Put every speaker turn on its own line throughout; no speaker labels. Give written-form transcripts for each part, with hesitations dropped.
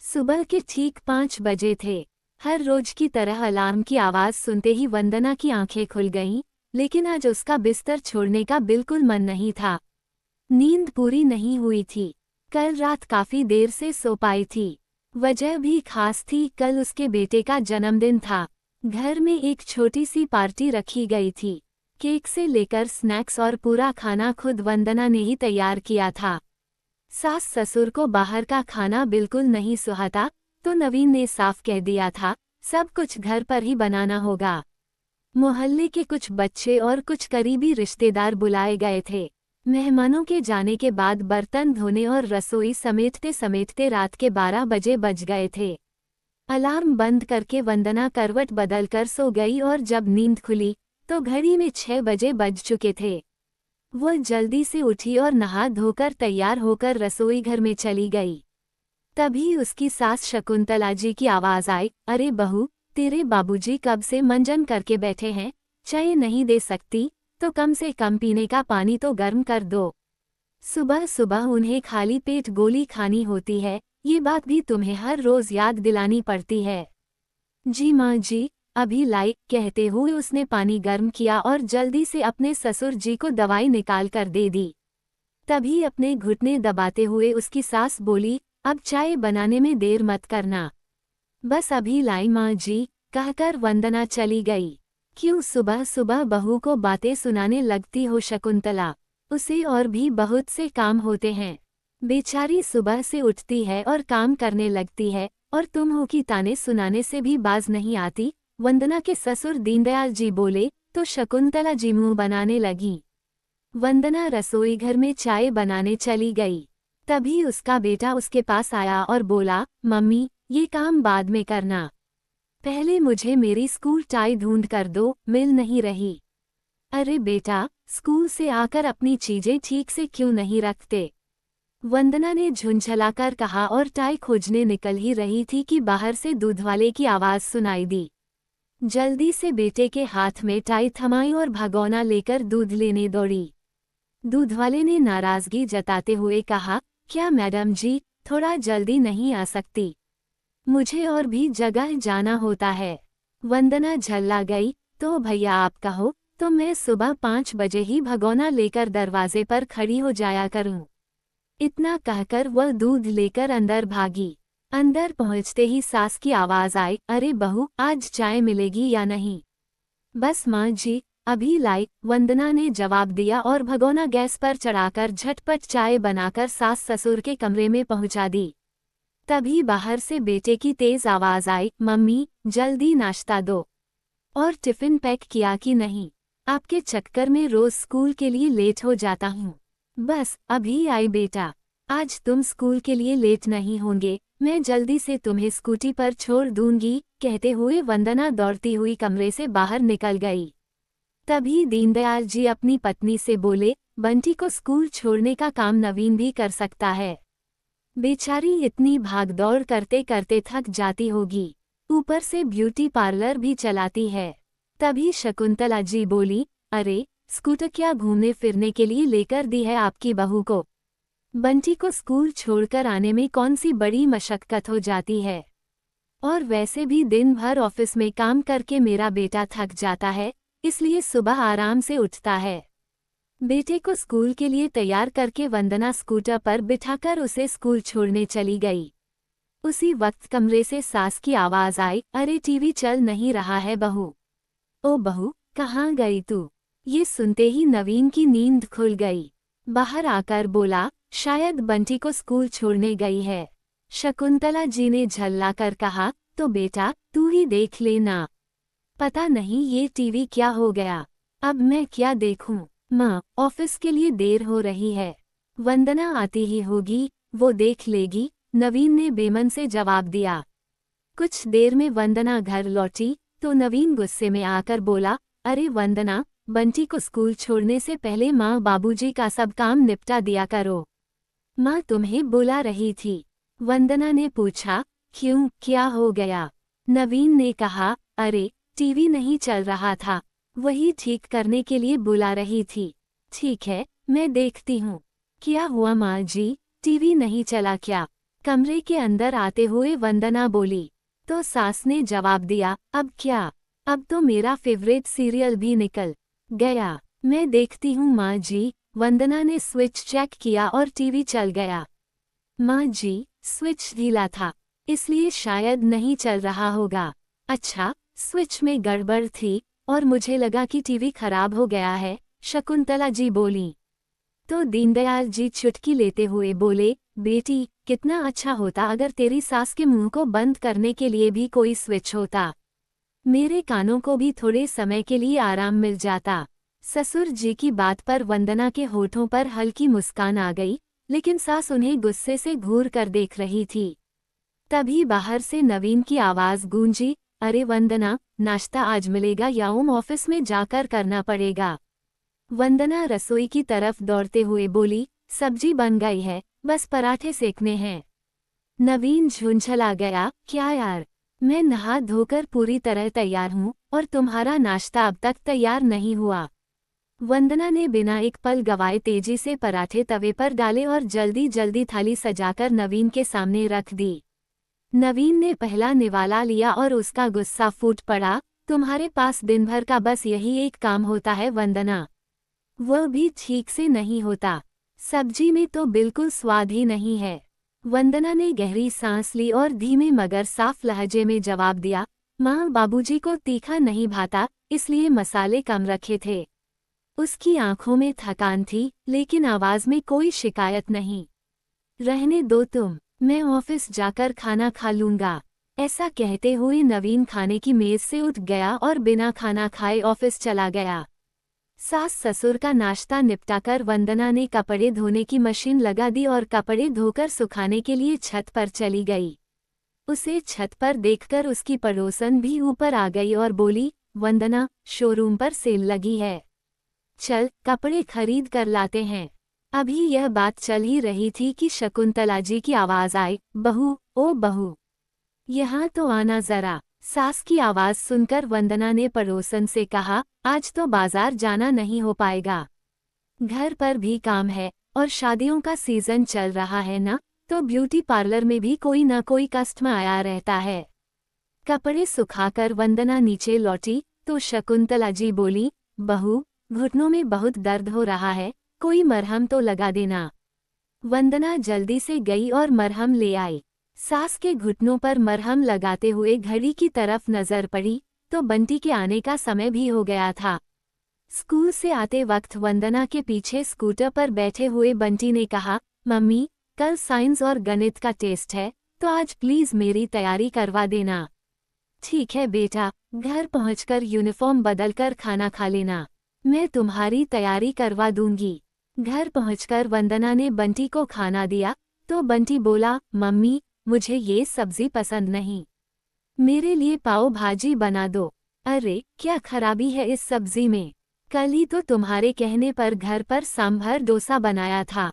सुबह के ठीक 5 बजे थे। हर रोज की तरह अलार्म की आवाज सुनते ही वंदना की आंखें खुल गईं, लेकिन आज उसका बिस्तर छोड़ने का बिल्कुल मन नहीं था। नींद पूरी नहीं हुई थी। कल रात काफी देर से सो पाई थी। वजह भी खास थी, कल उसके बेटे का जन्मदिन था। घर में एक छोटी सी पार्टी रखी गई थी। केक से लेकर स्नैक्स और पूरा खाना खुद वंदना ने ही तैयार किया था। सास ससुर को बाहर का खाना बिल्कुल नहीं सुहाता, तो नवीन ने साफ कह दिया था, सब कुछ घर पर ही बनाना होगा। मोहल्ले के कुछ बच्चे और कुछ करीबी रिश्तेदार बुलाए गए थे। मेहमानों के जाने के बाद बर्तन धोने और रसोई समेटते समेटते रात के 12 बजे बज गए थे। अलार्म बंद करके वंदना करवट बदलकर सो गई और जब नींद खुली तो घड़ी में 6 बजे बज चुके थे। वो जल्दी से उठी और नहा धोकर तैयार होकर रसोई घर में चली गई। तभी उसकी सास शकुंतला जी की आवाज आई, अरे बहू, तेरे बाबूजी कब से मंजन करके बैठे हैं, चाय नहीं दे सकती तो कम से कम पीने का पानी तो गर्म कर दो। सुबह सुबह उन्हें खाली पेट गोली खानी होती है, ये बात भी तुम्हें हर रोज याद दिलानी पड़ती है। जी माँ जी, अभी लाई, कहते हुए उसने पानी गर्म किया और जल्दी से अपने ससुर जी को दवाई निकाल कर दे दी। तभी अपने घुटने दबाते हुए उसकी सास बोली, अब चाय बनाने में देर मत करना। बस अभी लाई माँ जी, कहकर वंदना चली गई। क्यों सुबह सुबह बहू को बातें सुनाने लगती हो शकुंतला, उसे और भी बहुत से काम होते हैं। बेचारी सुबह से उठती है और काम करने लगती है, और तुम हो कि ताने सुनाने से भी बाज नहीं आती। वंदना के ससुर दीनदयाल जी बोले तो शकुंतला जी मुंह बनाने लगी। वंदना रसोई घर में चाय बनाने चली गई। तभी उसका बेटा उसके पास आया और बोला, मम्मी, ये काम बाद में करना, पहले मुझे मेरी स्कूल टाई ढूंढ कर दो, मिल नहीं रही। अरे बेटा, स्कूल से आकर अपनी चीजें ठीक से क्यों नहीं रखते? वंदना ने झुंझलाकर कहा और टाई खोजने निकल ही रही थी कि बाहर से दूध वाले की आवाज सुनाई दी। जल्दी से बेटे के हाथ में टाई थमाई और भगोना लेकर दूध लेने दौड़ी। दूध वाले ने नाराजगी जताते हुए कहा, क्या मैडम जी, थोड़ा जल्दी नहीं आ सकती? मुझे और भी जगह जाना होता है। वंदना झल्ला गई, तो भैया आप कहो तो मैं सुबह 5 बजे ही भगोना लेकर दरवाजे पर खड़ी हो जाया करूं। इतना कहकर वह दूध लेकर अंदर भागी। अंदर पहुंचते ही सास की आवाज आई, अरे बहू, आज चाय मिलेगी या नहीं? बस माँ जी, अभी लाई, वंदना ने जवाब दिया और भगोना गैस पर चढ़ाकर झटपट चाय बनाकर सास ससुर के कमरे में पहुंचा दी। तभी बाहर से बेटे की तेज आवाज आई, मम्मी, जल्दी नाश्ता दो। और टिफिन पैक किया कि नहीं? आपके चक्कर में रोज स्कूल के लिए लेट हो जाता हूँ। बस अभी आई बेटा, आज तुम स्कूल के लिए लेट नहीं होंगे, मैं जल्दी से तुम्हें स्कूटी पर छोड़ दूंगी, कहते हुए वंदना दौड़ती हुई कमरे से बाहर निकल गई। तभी दीनदयाल जी अपनी पत्नी से बोले, बंटी को स्कूल छोड़ने का काम नवीन भी कर सकता है। बेचारी इतनी भागदौड़ करते करते थक जाती होगी, ऊपर से ब्यूटी पार्लर भी चलाती है। तभी शकुंतला जी बोली, अरे स्कूटर क्या घूमने फिरने के लिए लेकर दी है आपकी बहू को? बंटी को स्कूल छोड़कर आने में कौन सी बड़ी मशक्कत हो जाती है? और वैसे भी दिन भर ऑफिस में काम करके मेरा बेटा थक जाता है, इसलिए सुबह आराम से उठता है। बेटे को स्कूल के लिए तैयार करके वंदना स्कूटर पर बिठाकर उसे स्कूल छोड़ने चली गई। उसी वक्त कमरे से सास की आवाज आई, अरे टीवी चल नहीं रहा है बहू। ओ बहू, कहाँ गई तू? ये सुनते ही नवीन की नींद खुल गई। बाहर आकर बोला, शायद बंटी को स्कूल छोड़ने गई है। शकुंतला जी ने झल्लाकर कहा, तो बेटा तू ही देख लेना। पता नहीं ये टीवी क्या हो गया, अब मैं क्या देखूं? माँ, ऑफिस के लिए देर हो रही है, वंदना आती ही होगी, वो देख लेगी, नवीन ने बेमन से जवाब दिया। कुछ देर में वंदना घर लौटी तो नवीन गुस्से में आकर बोला, अरे वंदना, बंटी को स्कूल छोड़ने से पहले माँ बाबूजी का सब काम निपटा दिया करो। माँ तुम्हें बुला रही थी। वंदना ने पूछा, क्यों, क्या हो गया? नवीन ने कहा, अरे टीवी नहीं चल रहा था, वही ठीक करने के लिए बुला रही थी। ठीक है, मैं देखती हूँ। क्या हुआ माँ जी, टीवी नहीं चला क्या? कमरे के अंदर आते हुए वंदना बोली। तो सास ने जवाब दिया, अब क्या, अब तो मेरा फेवरेट सीरियल भी निकल गया। मैं देखती हूँ माँ जी। वंदना ने स्विच चेक किया और टीवी चल गया। माँ जी, स्विच ढीला था, इसलिए शायद नहीं चल रहा होगा। अच्छा, स्विच में गड़बड़ थी और मुझे लगा कि टीवी खराब हो गया है, शकुंतला जी बोली। तो दीनदयाल जी चुटकी लेते हुए बोले, बेटी, कितना अच्छा होता अगर तेरी सास के मुंह को बंद करने के लिए भी कोई स्विच होता। मेरे कानों को भी थोड़े समय के लिए आराम मिल जाता। ससुर जी की बात पर वंदना के होठों पर हल्की मुस्कान आ गई, लेकिन सास उन्हें गुस्से से घूर कर देख रही थी। तभी बाहर से नवीन की आवाज गूंजी, अरे वंदना, नाश्ता आज मिलेगा या ऑफिस में जाकर करना पड़ेगा। वंदना रसोई की तरफ दौड़ते हुए बोली, सब्जी बन गई है, बस पराठे सेकने हैं। नवीन झुंझला गया, क्या यार, मैं नहा धोकर पूरी तरह तैयार हूँ और तुम्हारा नाश्ता अब तक तैयार नहीं हुआ। वंदना ने बिना एक पल गवाए तेजी से पराठे तवे पर डाले और जल्दी जल्दी थाली सजाकर नवीन के सामने रख दी। नवीन ने पहला निवाला लिया और उसका गुस्सा फूट पड़ा, तुम्हारे पास दिन भर का बस यही एक काम होता है वंदना, वह भी ठीक से नहीं होता। सब्जी में तो बिल्कुल स्वाद ही नहीं है। वंदना ने गहरी सांस ली और धीमे मगर साफ लहजे में जवाब दिया, माँ, बाबूजी को तीखा नहीं भाता, इसलिए मसाले कम रखे थे। उसकी आंखों में थकान थी, लेकिन आवाज में कोई शिकायत नहीं। रहने दो तुम, मैं ऑफिस जाकर खाना खा लूंगा। ऐसा कहते हुए नवीन खाने की मेज से उठ गया और बिना खाना खाए ऑफिस चला गया। सास ससुर का नाश्ता निपटाकर वंदना ने कपड़े धोने की मशीन लगा दी और कपड़े धोकर सुखाने के लिए छत पर चली गई। उसे छत पर देखकर उसकी पड़ोसन भी ऊपर आ गई और बोली, वंदना, शोरूम पर सेल लगी है, चल कपड़े खरीद कर लाते हैं। अभी यह बात चल ही रही थी कि शकुंतला जी की आवाज आई, बहू, ओ बहू, यहाँ तो आना जरा। सास की आवाज सुनकर वंदना ने पड़ोसन से कहा, आज तो बाजार जाना नहीं हो पाएगा, घर पर भी काम है और शादियों का सीजन चल रहा है ना, तो ब्यूटी पार्लर में भी कोई न कोई कस्टमर आया रहता है। कपड़े सुखाकर वंदना नीचे लौटी तो शकुंतला जी बोली, बहू, घुटनों में बहुत दर्द हो रहा है, कोई मरहम तो लगा देना। वंदना जल्दी से गई और मरहम ले आई। सास के घुटनों पर मरहम लगाते हुए घड़ी की तरफ नजर पड़ी तो बंटी के आने का समय भी हो गया था। स्कूल से आते वक्त वंदना के पीछे स्कूटर पर बैठे हुए बंटी ने कहा, मम्मी, कल साइंस और गणित का टेस्ट है, तो आज प्लीज मेरी तैयारी करवा देना। ठीक है बेटा, घर पहुंचकर यूनिफॉर्म बदलकर खाना खा लेना, मैं तुम्हारी तैयारी करवा दूंगी। घर पहुंचकर वंदना ने बंटी को खाना दिया तो बंटी बोला, मम्मी, मुझे ये सब्जी पसंद नहीं, मेरे लिए पाव भाजी बना दो। अरे क्या खराबी है इस सब्जी में, कल ही तो तुम्हारे कहने पर घर पर सांभर डोसा बनाया था,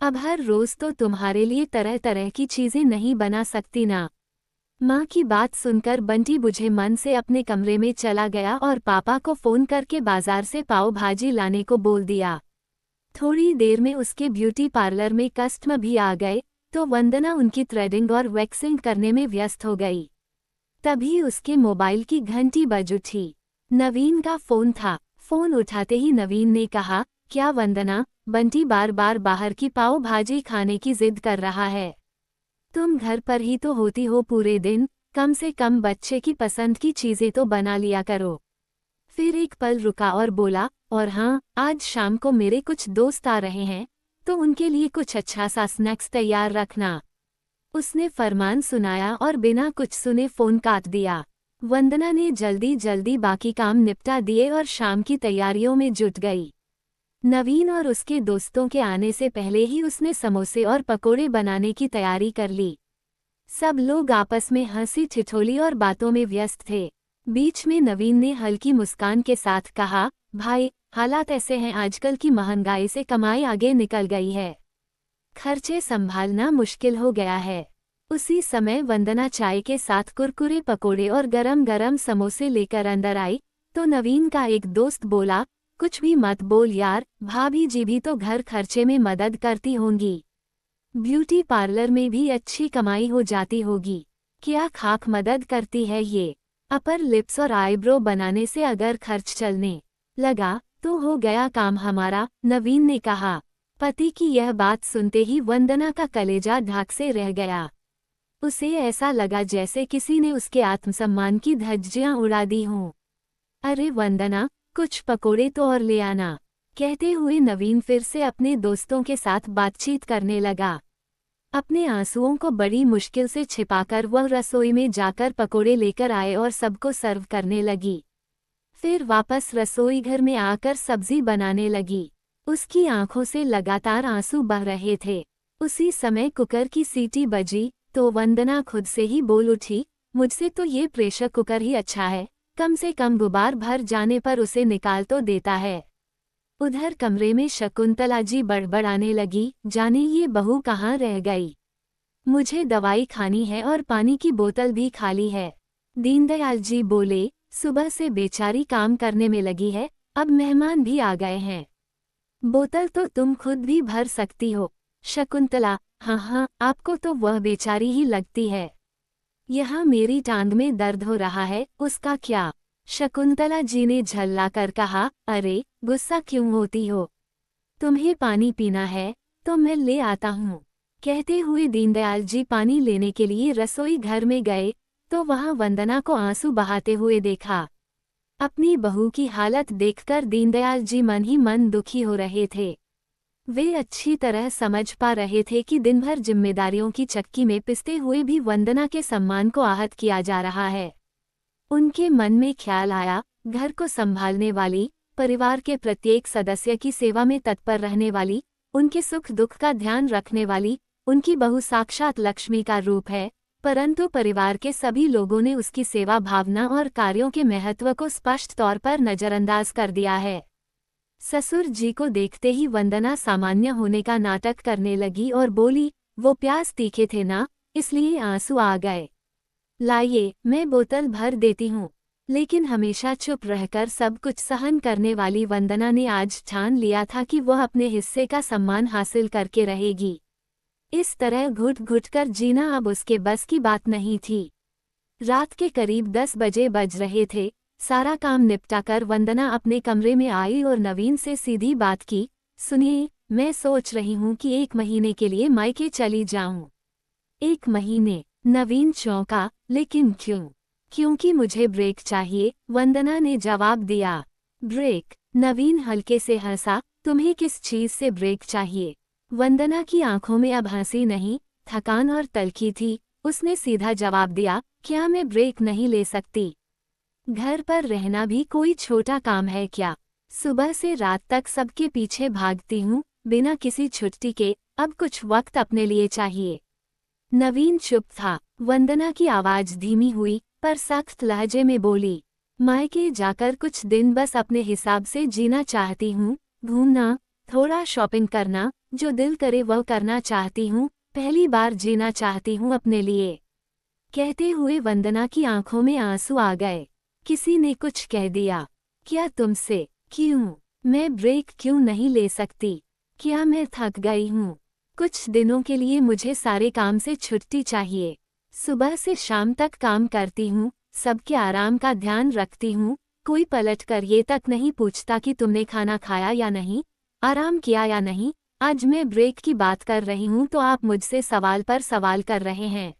अब हर रोज तो तुम्हारे लिए तरह तरह की चीजें नहीं बना सकती ना। माँ की बात सुनकर बंटी बुझे मन से अपने कमरे में चला गया और पापा को फोन करके बाजार से पाव भाजी लाने को बोल दिया। थोड़ी देर में उसके ब्यूटी पार्लर में कस्टमर भी आ गए तो वंदना उनकी थ्रेडिंग और वैक्सिंग करने में व्यस्त हो गई। तभी उसके मोबाइल की घंटी बज उठी। नवीन का फोन था। फोन उठाते ही नवीन ने कहा, क्या वंदना, बंटी बार बार बाहर की पाव भाजी खाने की जिद कर रहा है, तुम घर पर ही तो होती हो पूरे दिन, कम से कम बच्चे की पसंद की चीजें तो बना लिया करो। फिर एक पल रुका और बोला, और हाँ, आज शाम को मेरे कुछ दोस्त आ रहे हैं, तो उनके लिए कुछ अच्छा सा स्नैक्स तैयार रखना। उसने फरमान सुनाया और बिना कुछ सुने फोन काट दिया। वंदना ने जल्दी जल्दी बाकी काम निपटा दिए और शाम की तैयारियों में जुट गई। नवीन और उसके दोस्तों के आने से पहले ही उसने समोसे और पकोड़े बनाने की तैयारी कर ली। सब लोग आपस में हंसी ठिठोली और बातों में व्यस्त थे। बीच में नवीन ने हल्की मुस्कान के साथ कहा, भाई, हालात ऐसे हैं, आजकल की महंगाई से कमाई आगे निकल गई है, खर्चे संभालना मुश्किल हो गया है। उसी समय वंदना चाय के साथ कुरकुरे पकोड़े और गरम गरम समोसे लेकर अंदर आई तो नवीन का एक दोस्त बोला, कुछ भी मत बोल यार, भाभी जी भी तो घर खर्चे में मदद करती होंगी। ब्यूटी पार्लर में भी अच्छी कमाई हो जाती होगी। क्या खाक मदद करती है ये। अपर लिप्स और आईब्रो बनाने से अगर खर्च चलने लगा तो हो गया काम हमारा, नवीन ने कहा। पति की यह बात सुनते ही वंदना का कलेजा ढाक से रह गया। उसे ऐसा लगा जैसे किसी ने उसके आत्मसम्मान की धज्जियां उड़ा दी हों। अरे वंदना, कुछ पकोड़े तो और ले आना, कहते हुए नवीन फिर से अपने दोस्तों के साथ बातचीत करने लगा। अपने आंसुओं को बड़ी मुश्किल से छिपाकर वह रसोई में जाकर पकोड़े लेकर आए और सबको सर्व करने लगी। फिर वापस रसोई घर में आकर सब्जी बनाने लगी। उसकी आंखों से लगातार आंसू बह रहे थे। उसी समय कुकर की सीटी बजी तो वंदना खुद से ही बोल उठी, मुझसे तो ये प्रेशर कुकर ही अच्छा है, कम से कम गुबार भर जाने पर उसे निकाल तो देता है। उधर कमरे में शकुंतला जी बड़बड़ाने लगी, जाने ये बहू कहाँ रह गई। मुझे दवाई खानी है और पानी की बोतल भी खाली है। दीनदयाल जी बोले, सुबह से बेचारी काम करने में लगी है, अब मेहमान भी आ गए हैं। बोतल तो तुम खुद भी भर सकती हो। शकुंतला, हाँ, आपको तो वह बेचारी ही लगती है। यहाँ मेरी टांग में दर्द हो रहा है, उसका क्या। शकुंतला जी ने झल्लाकर कहा, अरे गुस्सा क्यों होती हो, तुम्हें पानी पीना है तो मैं ले आता हूँ। कहते हुए दीनदयाल जी पानी लेने के लिए रसोई घर में गए तो वहां वंदना को आंसू बहाते हुए देखा। अपनी बहू की हालत देखकर दीनदयाल जी मन ही मन दुखी हो रहे थे। वे अच्छी तरह समझ पा रहे थे कि दिन भर जिम्मेदारियों की चक्की में पिसते हुए भी वंदना के सम्मान को आहत किया जा रहा है। उनके मन में ख्याल आया, घर को संभालने वाली, परिवार के प्रत्येक सदस्य की सेवा में तत्पर रहने वाली, उनके सुख दुख का ध्यान रखने वाली, उनकी बहू साक्षात लक्ष्मी का रूप है, परंतु परिवार के सभी लोगों ने उसकी सेवा भावना और कार्यों के महत्व को स्पष्ट तौर पर नजरअंदाज कर दिया है। ससुर जी को देखते ही वंदना सामान्य होने का नाटक करने लगी और बोली, वो प्याज तीखे थे ना, इसलिए आंसू आ गए। लाइए, मैं बोतल भर देती हूँ। लेकिन हमेशा चुप रहकर सब कुछ सहन करने वाली वंदना ने आज ठान लिया था कि वह अपने हिस्से का सम्मान हासिल करके रहेगी। इस तरह घुट घुट कर जीना अब उसके बस की बात नहीं थी। रात के करीब 10 बजे बज रहे थे। सारा काम निपटाकर वंदना अपने कमरे में आई और नवीन से सीधी बात की, सुनिए, मैं सोच रही हूँ कि 1 महीने के लिए मायके चली जाऊँ। 1 महीने? नवीन चौंका, लेकिन क्यों? क्योंकि मुझे ब्रेक चाहिए, वंदना ने जवाब दिया। ब्रेक? नवीन हल्के से हंसा, तुम्हें किस चीज से ब्रेक चाहिए? वंदना की आंखों में अब हंसी नहीं, थकान और तल्खी थी। उसने सीधा जवाब दिया, क्या मैं ब्रेक नहीं ले सकती? घर पर रहना भी कोई छोटा काम है क्या? सुबह से रात तक सबके पीछे भागती हूँ, बिना किसी छुट्टी के, अब कुछ वक्त अपने लिए चाहिए। नवीन चुप था। वंदना की आवाज धीमी हुई, पर सख्त लहजे में बोली, मायके जाकर कुछ दिन बस अपने हिसाब से जीना चाहती हूँ, घूमना, थोड़ा शॉपिंग करना, जो दिल करे वह करना चाहती हूँ, पहली बार जीना चाहती हूँ अपने लिए। कहते हुए वंदना की आंखों में आंसू आ गए। किसी ने कुछ कह दिया? क्या तुमसे? क्यों? मैं ब्रेक क्यों नहीं ले सकती? क्या मैं थक गई हूँ? कुछ दिनों के लिए मुझे सारे काम से छुट्टी चाहिए। सुबह से शाम तक काम करती हूँ, सबके आराम का ध्यान रखती हूँ, कोई पलट कर ये तक नहीं पूछता कि तुमने खाना खाया या नहीं, आराम किया या नहीं। आज मैं ब्रेक की बात कर रही हूँ तो आप मुझसे सवाल पर सवाल कर रहे हैं।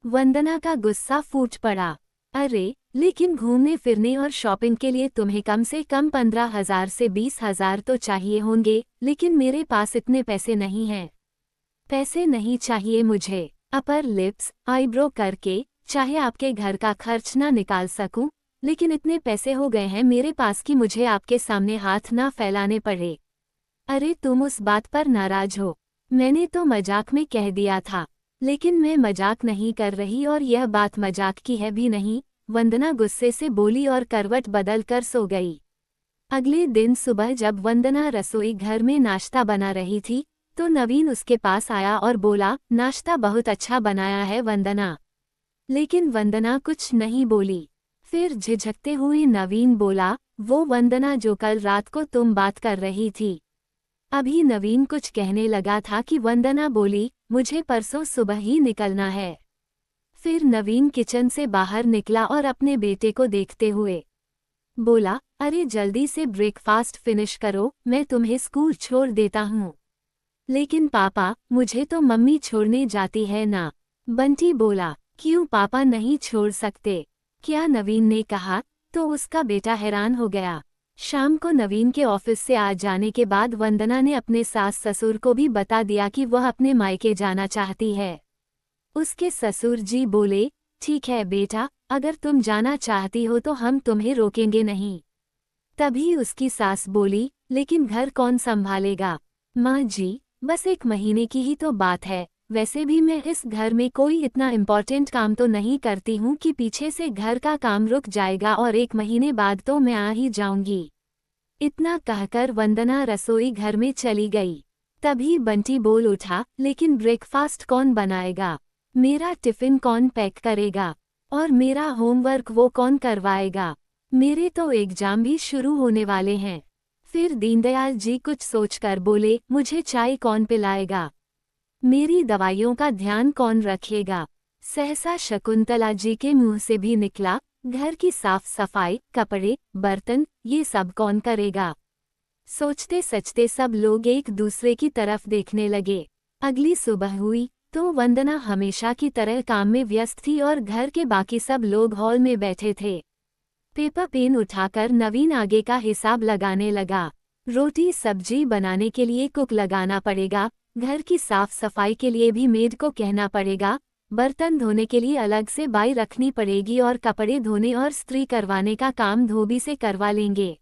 वंदना का गुस्सा फूट पड़ा। अरे, लेकिन घूमने फिरने और शॉपिंग के लिए तुम्हें कम से कम 15,000 से 20,000 तो चाहिए होंगे, लेकिन मेरे पास इतने पैसे नहीं हैं। पैसे नहीं चाहिए मुझे। अपर लिप्स, आईब्रो करके, चाहे आपके घर का खर्च ना निकाल सकूं, लेकिन इतने पैसे हो गए हैं मेरे पास कि मुझे आपके सामने हाथ ना फैलाने पड़े। अरे तुम उस बात पर नाराज हो? मैंने तो मजाक में कह दिया था, लेकिन मैं मजाक नहीं कर रही और यह बात मजाक की है भी नहीं। वंदना गुस्से से बोली और करवट बदल कर सो गई। अगले दिन सुबह जब वंदना रसोई घर में नाश्ता बना रही थी तो नवीन उसके पास आया और बोला, नाश्ता बहुत अच्छा बनाया है वंदना। लेकिन वंदना कुछ नहीं बोली। फिर झिझकते हुए नवीन बोला, वो वंदना जो कल रात को तुम बात कर रही थी। अभी नवीन कुछ कहने लगा था कि वंदना बोली, मुझे परसों सुबह ही निकलना है। फिर नवीन किचन से बाहर निकला और अपने बेटे को देखते हुए बोला, अरे जल्दी से ब्रेकफास्ट फिनिश करो, मैं तुम्हें स्कूल छोड़ देता हूँ। लेकिन पापा, मुझे तो मम्मी छोड़ने जाती है ना। बंटी बोला, क्यों पापा नहीं छोड़ सकते क्या? नवीन ने कहा। तो उसका बेटा हैरान हो गया। शाम को नवीन के ऑफिस से आ जाने के बाद वंदना ने अपने सास ससुर को भी बता दिया कि वह अपने मायके जाना चाहती है। उसके ससुर जी बोले, ठीक है बेटा, अगर तुम जाना चाहती हो तो हम तुम्हें रोकेंगे नहीं। तभी उसकी सास बोली, लेकिन घर कौन संभालेगा? माँ जी, बस 1 महीने की ही तो बात है। वैसे भी मैं इस घर में कोई इतना इम्पोर्टेंट काम तो नहीं करती हूँ कि पीछे से घर का काम रुक जाएगा और 1 महीने बाद तो मैं आ ही जाऊंगी। इतना कहकर वंदना रसोई घर में चली गई। तभी बंटी बोल उठा, लेकिन ब्रेकफास्ट कौन बनाएगा? मेरा टिफिन कौन पैक करेगा? और मेरा होमवर्क वो कौन करवाएगा? मेरे तो एग्जाम भी शुरू होने वाले हैं। फिर दीनदयाल जी कुछ सोचकर बोले, मुझे चाय कौन पिलाएगा? मेरी दवाइयों का ध्यान कौन रखेगा? सहसा शकुंतला जी के मुंह से भी निकला, घर की साफ सफाई, कपड़े, बर्तन, ये सब कौन करेगा? सोचते सचते सब लोग एक दूसरे की तरफ देखने लगे। अगली सुबह हुई तो वंदना हमेशा की तरह काम में व्यस्त थी और घर के बाकी सब लोग हॉल में बैठे थे। पेपर पेन उठाकर नवीन आगे का हिसाब लगाने लगा। रोटी सब्जी बनाने के लिए कुक लगाना पड़ेगा, घर की साफ सफाई के लिए भी मेड को कहना पड़ेगा, बर्तन धोने के लिए अलग से बाई रखनी पड़ेगी और कपड़े धोने और स्त्री करवाने का काम धोबी से करवा लेंगे।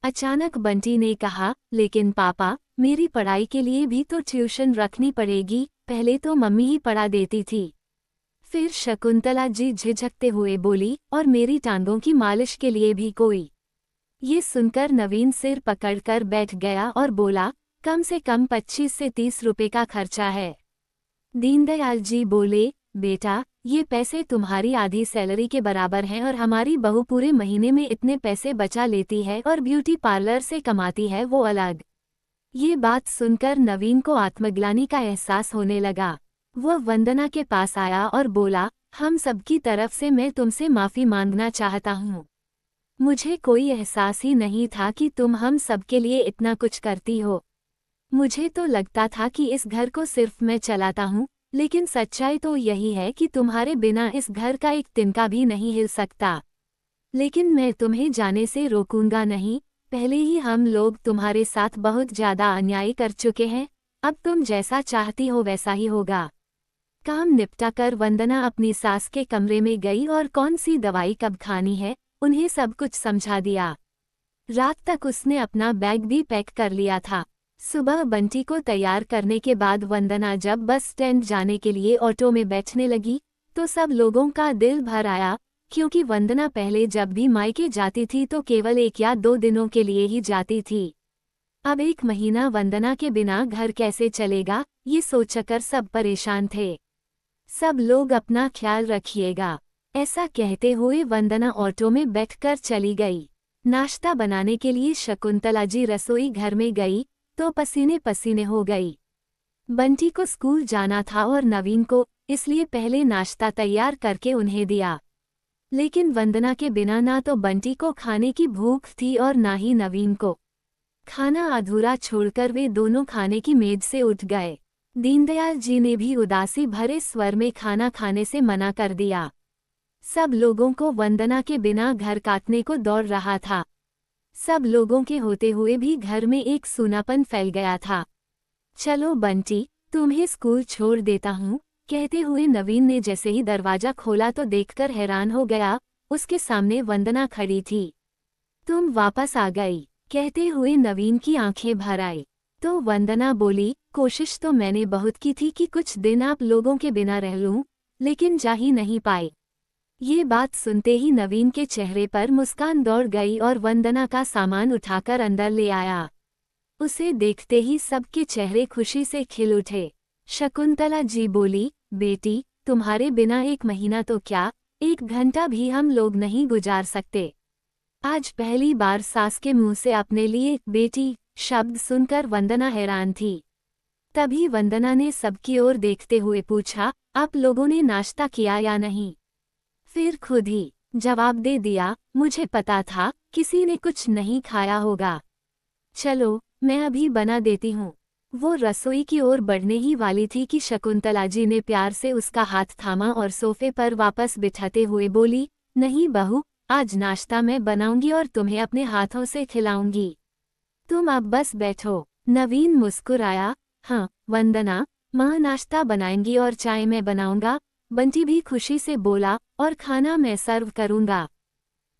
अचानक बंटी ने कहा, लेकिन पापा, मेरी पढ़ाई के लिए भी तो ट्यूशन रखनी पड़ेगी, पहले तो मम्मी ही पढ़ा देती थी। फिर शकुंतला जी झिझकते हुए बोली, और मेरी टांगों की मालिश के लिए भी कोई? ये सुनकर नवीन सिर पकड़कर बैठ गया और बोला, कम से कम 25 से 30 रुपए का खर्चा है। दीनदयाल जी बोले, बेटा, ये पैसे तुम्हारी आधी सैलरी के बराबर हैं और हमारी बहू पूरे महीने में इतने पैसे बचा लेती है और ब्यूटी पार्लर से कमाती है वो अलग। ये बात सुनकर नवीन को आत्मग्लानि का एहसास होने लगा। वह वंदना के पास आया और बोला, हम सबकी तरफ से मैं तुमसे माफ़ी मांगना चाहता हूँ। मुझे कोई एहसास ही नहीं था कि तुम हम सबके लिए इतना कुछ करती हो। मुझे तो लगता था कि इस घर को सिर्फ मैं चलाता हूँ, लेकिन सच्चाई तो यही है कि तुम्हारे बिना इस घर का एक तिनका भी नहीं हिल सकता। लेकिन मैं तुम्हें जाने से रोकूंगा नहीं, पहले ही हम लोग तुम्हारे साथ बहुत ज़्यादा अन्याय कर चुके हैं, अब तुम जैसा चाहती हो वैसा ही होगा। काम निपटा कर वंदना अपनी सास के कमरे में गई और कौन सी दवाई कब खानी है, उन्हें सब कुछ समझा दिया। रात तक उसने अपना बैग भी पैक कर लिया था। सुबह बंटी को तैयार करने के बाद वंदना जब बस स्टैंड जाने के लिए ऑटो में बैठने लगी, तो सब लोगों का दिल भर आया, क्योंकि वंदना पहले जब भी मायके जाती थी तो केवल 1 या 2 दिनों के लिए ही जाती थी। अब 1 महीना वंदना के बिना घर कैसे चलेगा, ये सोचकर सब परेशान थे। सब लोग अपना ख्याल रखिएगा, ऐसा कहते हुए वंदना ऑटो में बैठकर चली गई। नाश्ता बनाने के लिए शकुंतला जी रसोई घर में गई तो पसीने पसीने हो गई। बंटी को स्कूल जाना था और नवीन को, इसलिए पहले नाश्ता तैयार करके उन्हें दिया। लेकिन वंदना के बिना ना तो बंटी को खाने की भूख थी और ना ही नवीन को। खाना अधूरा छोड़कर वे दोनों खाने की मेज से उठ गए। दीनदयाल जी ने भी उदासी भरे स्वर में खाना खाने से मना कर दिया। सब लोगों को वंदना के बिना घर काटने को दौड़ रहा था। सब लोगों के होते हुए भी घर में एक सूनापन फैल गया था। चलो बंटी, तुम्हें स्कूल छोड़ देता हूँ, कहते हुए नवीन ने जैसे ही दरवाजा खोला तो देखकर हैरान हो गया, उसके सामने वंदना खड़ी थी। तुम वापस आ गई, कहते हुए नवीन की आंखें भर आई। तो वंदना बोली, कोशिश तो मैंने बहुत की थी कि कुछ दिन आप लोगों के बिना रह लूं, लेकिन जा ही नहीं पाई। ये बात सुनते ही नवीन के चेहरे पर मुस्कान दौड़ गई और वंदना का सामान उठाकर अंदर ले आया। उसे देखते ही सबके चेहरे खुशी से खिल उठे। शकुंतला जी बोली, बेटी, तुम्हारे बिना 1 महीना तो क्या, 1 घंटा भी हम लोग नहीं गुजार सकते। आज पहली बार सास के मुंह से अपने लिए बेटी शब्द सुनकर वंदना हैरान थी। तभी वंदना ने सबकी ओर देखते हुए पूछा, आप लोगों ने नाश्ता किया या नहीं? फिर खुद ही जवाब दे दिया, मुझे पता था किसी ने कुछ नहीं खाया होगा। चलो मैं अभी बना देती हूँ। वो रसोई की ओर बढ़ने ही वाली थी कि शकुंतला जी ने प्यार से उसका हाथ थामा और सोफे पर वापस बिठाते हुए बोली, नहीं बहू, आज नाश्ता मैं बनाऊंगी और तुम्हें अपने हाथों से खिलाऊंगी। तुम अब बस बैठो। नवीन मुस्कुराया, हाँ वंदना, माँ नाश्ता बनाएंगी और चाय मैं बनाऊंगा। बंटी भी खुशी से बोला, और खाना मैं सर्व करूंगा।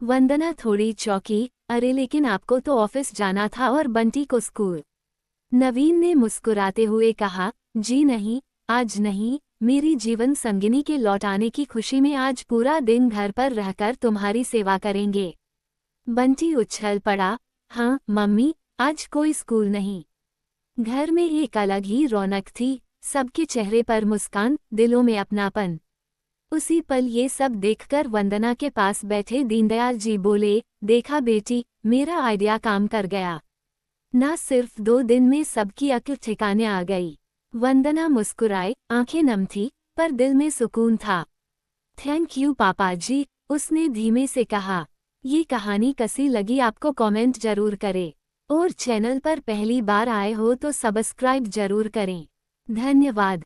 वंदना थोड़ी चौंकी, अरे लेकिन आपको तो ऑफिस जाना था और बंटी को स्कूल। नवीन ने मुस्कुराते हुए कहा, जी नहीं, आज नहीं, मेरी जीवन संगिनी के लौट आने की खुशी में आज पूरा दिन घर पर रहकर तुम्हारी सेवा करेंगे। बंटी उछल पड़ा, हाँ मम्मी, आज कोई स्कूल नहीं। घर में एक अलग ही रौनक थी, सबके चेहरे पर मुस्कान, दिलों में अपनापन। उसी पल ये सब देखकर वंदना के पास बैठे दीनदयाल जी बोले, देखा बेटी, मेरा आइडिया काम कर गया। ना सिर्फ 2 दिन में सबकी अक्ल ठिकाने आ गई। वंदना मुस्कुराए, आंखें नम थी, पर दिल में सुकून था। थैंक यू पापा जी, उसने धीमे से कहा। ये कहानी कैसी लगी आपको कमेंट जरूर करें, और चैनल पर पहली बार आए हो तो सब्सक्राइब जरूर करें। धन्यवाद।